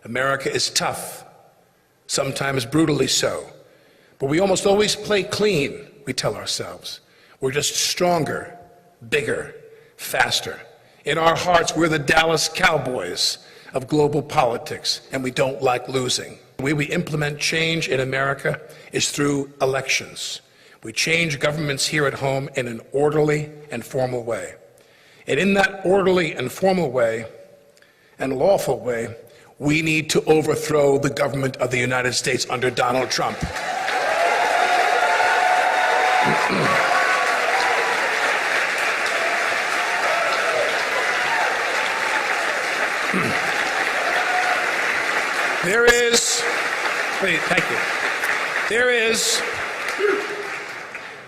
America is tough, sometimes brutally so. But we almost always play clean, we tell ourselves. We're just stronger, bigger, faster. In our hearts, we're the Dallas Cowboys of global politics, and we don't like losing. The way we implement change in America is through elections. We change governments here at home in an orderly and formal way. And in that orderly and formal way and lawful way, we need to overthrow the government of the United States under Donald Trump.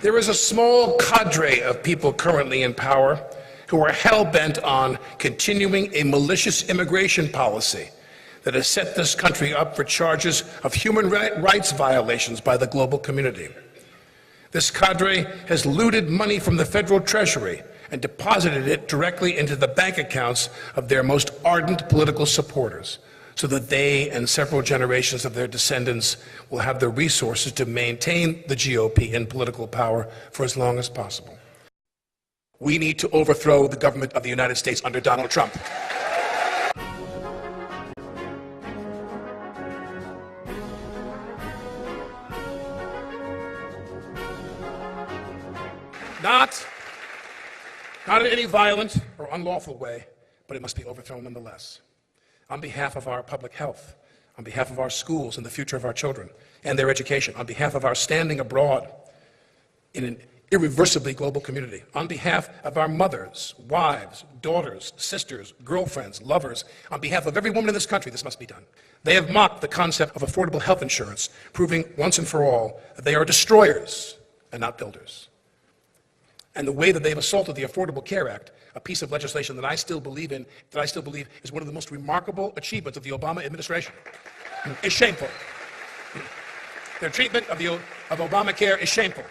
There is a small cadre of people currently in power who are hell-bent on continuing a malicious immigration policy that has set this country up for charges of human rights violations by the global community. This cadre has looted money from the federal treasury and deposited it directly into the bank accounts of their most ardent political supporters, so that they and several generations of their descendants will have the resources to maintain the GOP in political power for as long as possible. We need to overthrow the government of the United States under Donald Trump. Not in any violent or unlawful way, but it must be overthrown nonetheless. On behalf of our public health, on behalf of our schools and the future of our children and their education, on behalf of our standing abroad in an irreversibly global community, on behalf of our mothers, wives, daughters, sisters, girlfriends, lovers, on behalf of every woman in this country, this must be done. They have mocked the concept of affordable health insurance, proving once and for all that they are destroyers and not builders. And the way that they've assaulted the Affordable Care Act, a piece of legislation that I still believe in, that I still believe is one of the most remarkable achievements of the Obama administration, is shameful. Their treatment of Obamacare is shameful.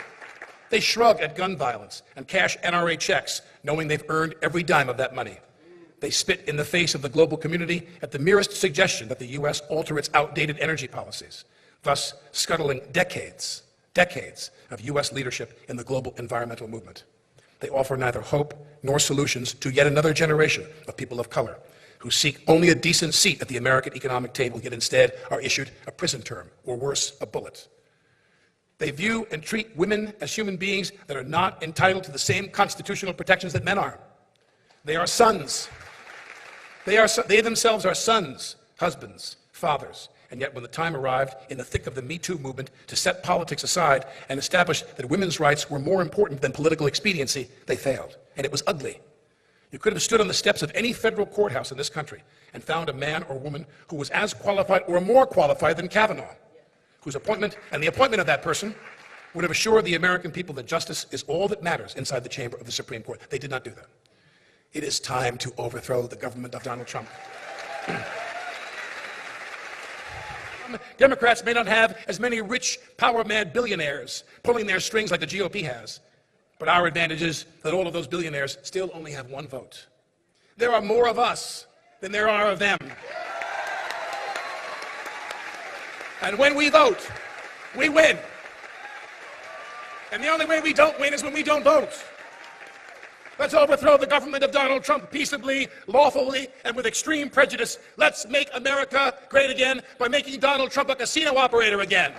They shrug at gun violence and cash NRA checks, knowing they've earned every dime of that money. They spit in the face of the global community at the merest suggestion that the U.S. alter its outdated energy policies, thus scuttling decades of U.S. leadership in the global environmental movement. They offer neither hope nor solutions to yet another generation of people of color who seek only a decent seat at the American economic table, yet instead are issued a prison term, or worse, a bullet. They view and treat women as human beings that are not entitled to the same constitutional protections that men are. They are sons. They themselves are sons, husbands, fathers. And yet when the time arrived in the thick of the Me Too movement to set politics aside and establish that women's rights were more important than political expediency, they failed. And it was ugly. You could have stood on the steps of any federal courthouse in this country and found a man or woman who was as qualified or more qualified than Kavanaugh, whose appointment and the appointment of that person would have assured the American people that justice is all that matters inside the chamber of the Supreme Court. They did not do that. It is time to overthrow the government of Donald Trump. Democrats may not have as many rich, power-mad billionaires pulling their strings like the GOP has, but our advantage is that all of those billionaires still only have one vote. There are more of us than there are of them. And when we vote, we win. And the only way we don't win is when we don't vote. Let's overthrow the government of Donald Trump peaceably, lawfully, and with extreme prejudice. Let's make America great again by making Donald Trump a casino operator again.